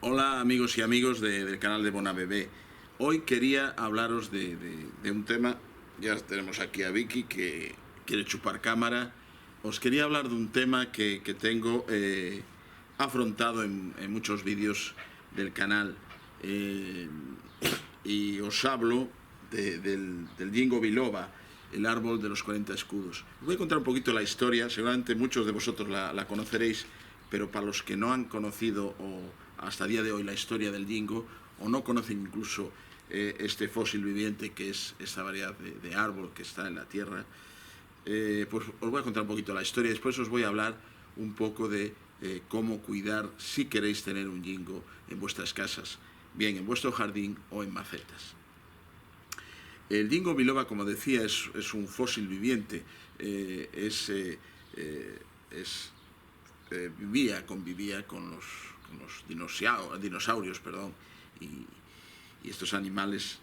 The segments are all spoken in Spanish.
Hola amigos y amigos del canal de Bonabebé. Hoy quería hablaros de un tema. Ya tenemos aquí a Vicky que quiere chupar cámara. Os quería hablar de un tema que tengo afrontado en muchos vídeos del canal. Y os hablo del Ginkgo biloba, el árbol de los 40 escudos. Os voy a contar un poquito la historia. Seguramente muchos de vosotros la conoceréis, pero para los que no han conocido hasta el día de hoy la historia del ginkgo, o no conocen incluso este fósil viviente que es esta variedad de árbol que está en la tierra, pues os voy a contar un poquito la historia. Después os voy a hablar un poco de cómo cuidar si queréis tener un ginkgo en vuestras casas, bien en vuestro jardín o en macetas. El Ginkgo biloba, como decía, es un fósil viviente. Convivía con los dinosaurios, y estos animales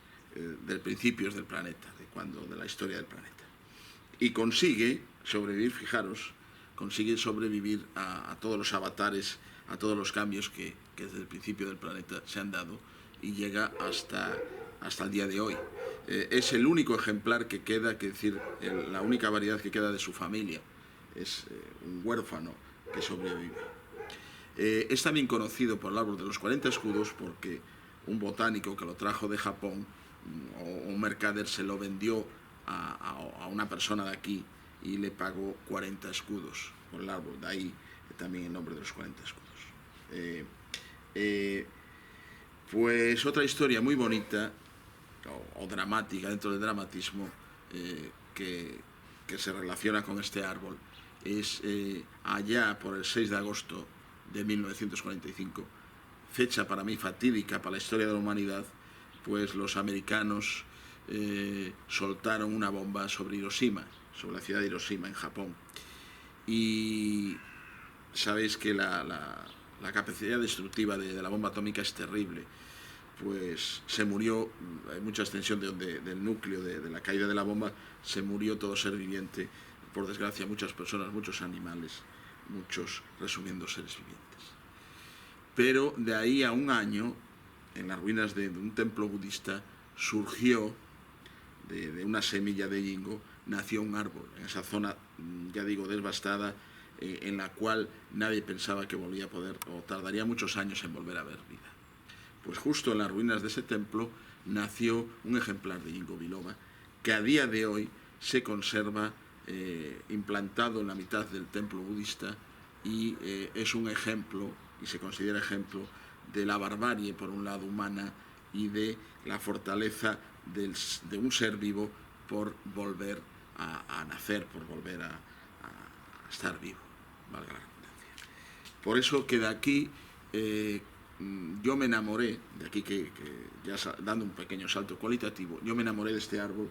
del principios del planeta, de la historia del planeta. Y consigue sobrevivir, fijaros, consigue sobrevivir a todos los avatares, a todos los cambios que desde el principio del planeta se han dado, y llega hasta el día de hoy. Es el único ejemplar que queda, que decir, la única variedad que queda de su familia. Es un huérfano que sobrevive. Es también conocido por el árbol de los 40 escudos porque un botánico que lo trajo de Japón, o un mercader, se lo vendió a una persona de aquí y le pagó 40 escudos por el árbol. De ahí también el nombre de los 40 escudos. Pues otra historia muy bonita o dramática dentro del dramatismo que se relaciona con este árbol es allá por el 6 de agosto de 1945, fecha para mí fatídica para la historia de la humanidad, pues los americanos soltaron una bomba sobre Hiroshima, sobre la ciudad de Hiroshima en Japón. Y sabéis que la capacidad destructiva de la bomba atómica es terrible. Pues se murió, hay mucha extensión del núcleo de la caída de la bomba, se murió todo ser viviente, por desgracia muchas personas, muchos animales, muchos, resumiendo, seres vivientes. Pero de ahí a un año, en las ruinas de un templo budista, surgió de una semilla de ginkgo, nació un árbol, en esa zona, ya digo, devastada, en la cual nadie pensaba que volvía a poder, o tardaría muchos años en volver a ver vida. Pues justo en las ruinas de ese templo nació un ejemplar de Ginkgo biloba que a día de hoy se conserva implantado en la mitad del templo budista, y es un ejemplo, y se considera ejemplo, de la barbarie, por un lado, humana, y de la fortaleza de un ser vivo por volver a nacer, por volver a estar vivo, valga la redundancia. Por eso que de aquí yo me enamoré, de aquí que ya dando un pequeño salto cualitativo, yo me enamoré de este árbol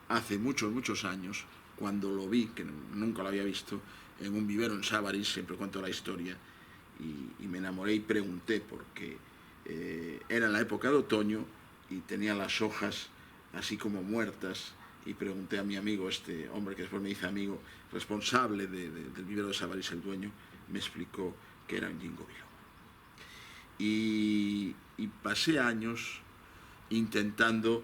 hace muchos años, cuando lo vi, que nunca lo había visto, en un vivero en Sabarís, siempre cuento la historia, y me enamoré y pregunté, porque era en la época de otoño y tenía las hojas así como muertas, y pregunté a mi amigo, este hombre que después me hizo amigo, responsable del vivero de Sabarís, el dueño, me explicó que era un Ginkgo biloba. Y pasé años intentando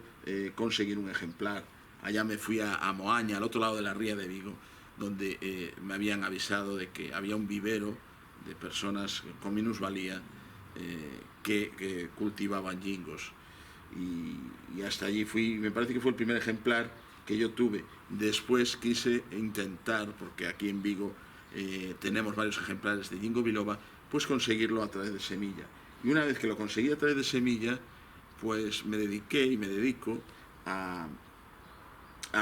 conseguir un ejemplar. Allá me fui a Moaña, al otro lado de la ría de Vigo, donde me habían avisado de que había un vivero de personas con minusvalía que cultivaban gingos. Y hasta allí fui, me parece que fue el primer ejemplar que yo tuve. Después quise intentar, porque aquí en Vigo tenemos varios ejemplares de Ginkgo biloba, pues conseguirlo a través de semilla. Y una vez que lo conseguí a través de semilla, pues me dediqué y me dedico a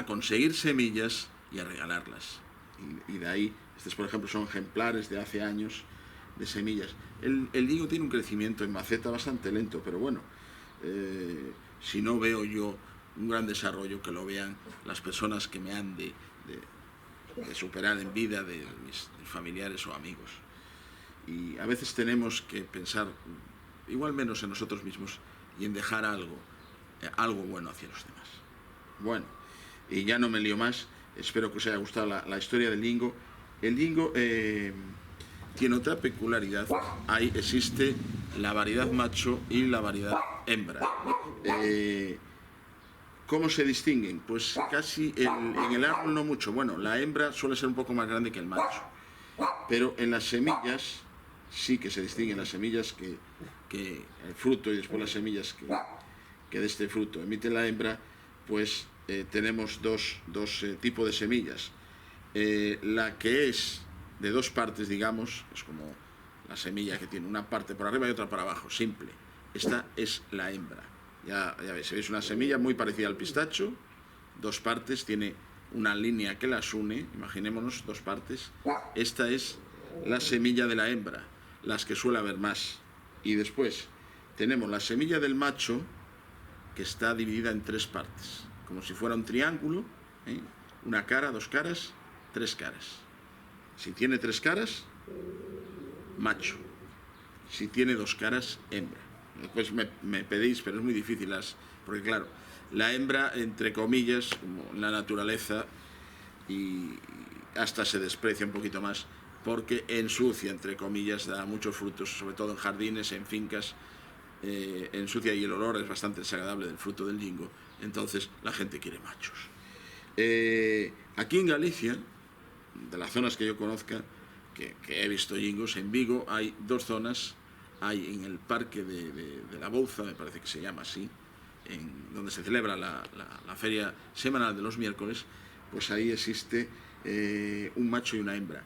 conseguir semillas y a regalarlas. Y de ahí, estos por ejemplo son ejemplares de hace años de semillas. El ginkgo tiene un crecimiento en maceta bastante lento, pero bueno, si no veo yo un gran desarrollo, que lo vean las personas que me han de superar en vida, de mis familiares o amigos. Y a veces tenemos que pensar igual menos en nosotros mismos y en dejar algo bueno hacia los demás. Bueno, y ya no me lío más, espero que os haya gustado la historia del ginkgo. El ginkgo tiene otra peculiaridad. Ahí existe la variedad macho y la variedad hembra. ¿Cómo se distinguen? Pues casi en el árbol no mucho. Bueno, la hembra suele ser un poco más grande que el macho, pero en las semillas sí que se distinguen las semillas que el fruto y después las semillas que de este fruto emite la hembra. Pues tenemos dos tipos de semillas. La que es de dos partes, digamos, es como la semilla que tiene una parte por arriba y otra por abajo, simple. Esta es la hembra. Ya veis, una semilla muy parecida al pistacho, dos partes, tiene una línea que las une, imaginémonos dos partes. Esta es la semilla de la hembra, las que suele haber más. Y después tenemos la semilla del macho, que está dividida en tres partes, como si fuera un triángulo, una cara, dos caras, tres caras. Si tiene tres caras, macho. Si tiene dos caras, hembra. Después me pedís, pero es muy difícil, porque claro, la hembra, entre comillas, como en la naturaleza, y hasta se desprecia un poquito más, porque ensucia, entre comillas, da muchos frutos, sobre todo en jardines, en fincas, ensucia, y el olor es bastante desagradable del fruto del lingo. Entonces la gente quiere machos. Aquí en Galicia, de las zonas que yo conozca, que he visto lingos, en Vigo hay dos zonas. Hay en el parque de la Bouza, me parece que se llama así, donde se celebra la feria semanal de los miércoles. Pues ahí existe un macho y una hembra.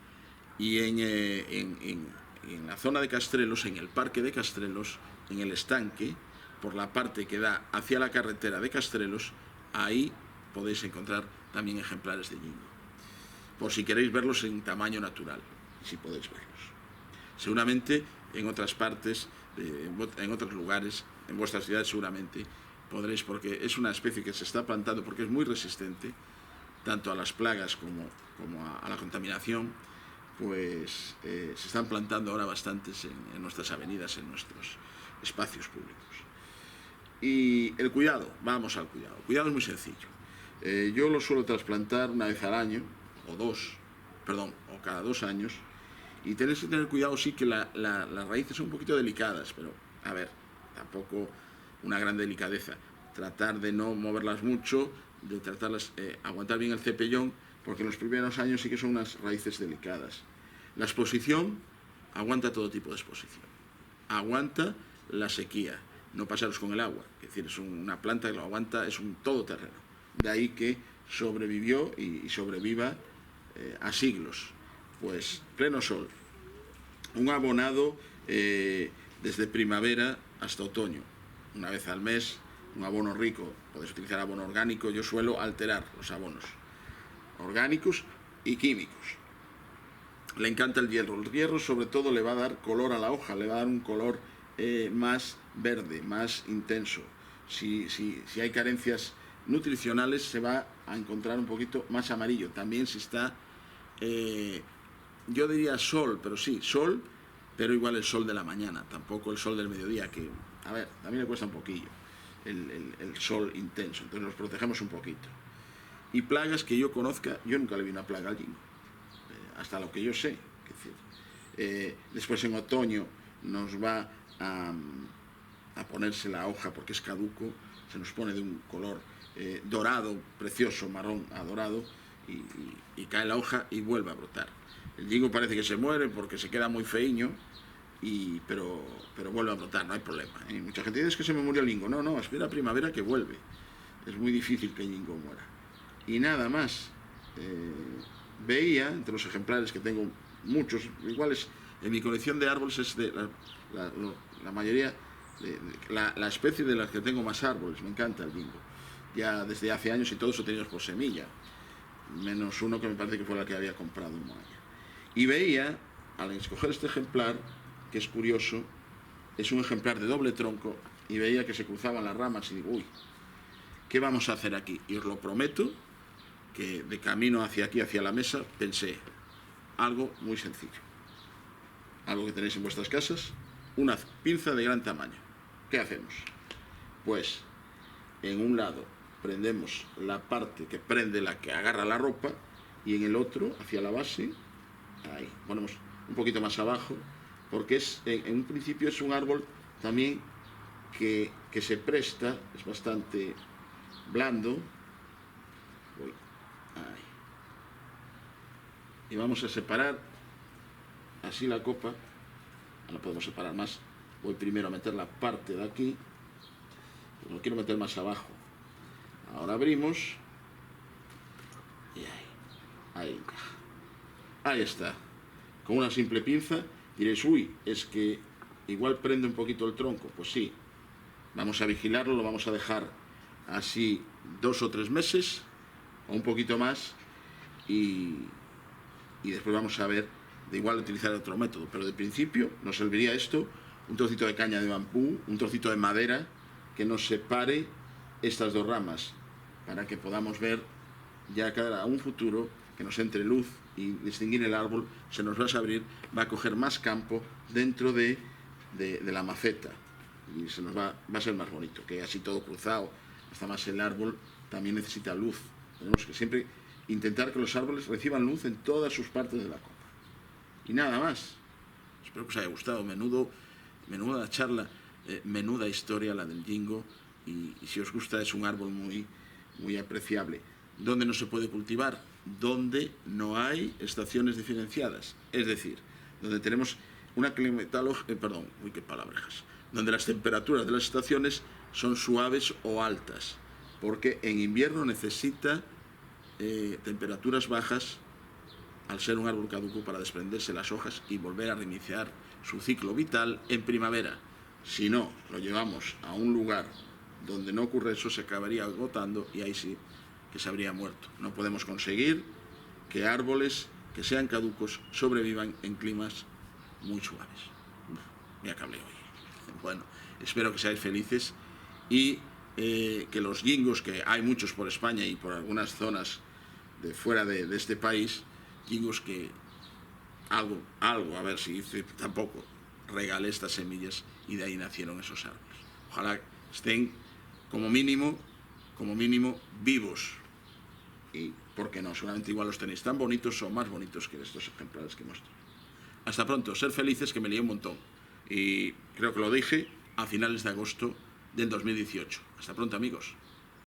Y en la zona de Castrelos, en el parque de Castrelos, en el estanque, por la parte que da hacia la carretera de Castrelos, ahí podéis encontrar también ejemplares de lingo, por si queréis verlos en tamaño natural, si podéis verlos. Seguramente en otras partes, en otros lugares, en vuestras ciudades seguramente podréis, porque es una especie que se está plantando porque es muy resistente tanto a las plagas como a la contaminación. Pues se están plantando ahora bastantes en nuestras avenidas, en nuestros espacios públicos. Y el cuidado, vamos al cuidado. El cuidado es muy sencillo. Yo lo suelo trasplantar una vez al año, o cada 2 años, y tenéis que tener cuidado, sí, que las raíces son un poquito delicadas, pero, a ver, tampoco una gran delicadeza. Tratar de no moverlas mucho, de tratarlas, aguantar bien el cepellón, porque en los primeros años sí que son unas raíces delicadas. La exposición aguanta todo tipo de exposición. Aguanta la sequía, no pasaros con el agua, es decir, es una planta que lo aguanta, es un todoterreno. De ahí que sobrevivió y sobreviva a siglos. Pues pleno sol, un abonado desde primavera hasta otoño, una vez al mes, un abono rico. Podéis utilizar abono orgánico. Yo suelo alterar los abonos orgánicos y químicos. Le encanta el hierro. El hierro sobre todo le va a dar color a la hoja, le va a dar un color más verde, más intenso. Si hay carencias nutricionales, se va a encontrar un poquito más amarillo. También si está, yo diría sol, pero sí, sol, pero igual el sol de la mañana, tampoco el sol del mediodía, que, a ver, también le cuesta un poquillo el sol intenso. Entonces nos protegemos un poquito. Y plagas que yo conozca, yo nunca le vi una plaga al lingo, hasta lo que yo sé. Es decir, después en otoño nos va a ponerse la hoja porque es caduco, se nos pone de un color dorado, precioso, marrón a dorado, y cae la hoja y vuelve a brotar. El lingo parece que se muere porque se queda muy feiño, pero vuelve a brotar, no hay problema. Mucha gente dice: es que se me murió el lingo. No, espera primavera que vuelve. Es muy difícil que el lingo muera. Y nada más. Veía, entre los ejemplares que tengo, muchos, iguales, en mi colección de árboles es de la mayoría, la especie de las que tengo más árboles. Me encanta el lingo. Ya desde hace años, y todos obtenidos por semilla, menos uno que me parece que fue la que había comprado un año. Y veía, al escoger este ejemplar, que es curioso, es un ejemplar de doble tronco, y veía que se cruzaban las ramas y digo: uy, ¿qué vamos a hacer aquí? Y os lo prometo que de camino hacia aquí, hacia la mesa, pensé algo muy sencillo, algo que tenéis en vuestras casas, una pinza de gran tamaño. ¿Qué hacemos? Pues en un lado prendemos la parte que prende, la que agarra la ropa, y en el otro, hacia la base, ahí ponemos un poquito más abajo, porque en un principio es un árbol también que se presta, es bastante blando. Ahí. Y vamos a separar así la copa. No podemos separar más. Voy primero a meter la parte de aquí, lo quiero meter más abajo. Ahora abrimos y ahí está. Con una simple pinza diréis, uy, es que igual prende un poquito el tronco. Pues sí, vamos a vigilarlo, lo vamos a dejar así 2 o 3 meses o un poquito más y después vamos a ver de igual utilizar otro método, pero de principio nos serviría esto, un trocito de caña de bambú, un trocito de madera que nos separe estas dos ramas para que podamos ver ya cara a un futuro que nos entre luz y distinguir el árbol, se nos va a abrir, va a coger más campo dentro de la maceta y va a ser más bonito, que así todo cruzado, hasta más el árbol también necesita luz. Tenemos que siempre intentar que los árboles reciban luz en todas sus partes de la copa. Y nada más. Espero que os haya gustado. Menuda charla, menuda historia la del Ginkgo. Y si os gusta, es un árbol muy apreciable. ¿Dónde no se puede cultivar? Donde no hay estaciones diferenciadas. Es decir, donde tenemos una climatología, donde las temperaturas de las estaciones son suaves o altas. Porque en invierno necesita temperaturas bajas al ser un árbol caduco para desprenderse las hojas y volver a reiniciar su ciclo vital en primavera. Si no, lo llevamos a un lugar donde no ocurre eso, se acabaría agotando y ahí sí que se habría muerto. No podemos conseguir que árboles que sean caducos sobrevivan en climas muy suaves. Mira que hablé hoy. Bueno, espero que seáis felices y que los gingos, que hay muchos por España y por algunas zonas de fuera de este país, gingos que algo, a ver si tampoco regalé estas semillas y de ahí nacieron esos árboles. Ojalá estén como mínimo vivos y, ¿por qué no? Seguramente igual los tenéis tan bonitos o más bonitos que estos ejemplares que muestro. Hasta pronto, ser felices, que me lié un montón y creo que lo dije a finales de agosto del 2018. Hasta pronto, amigos.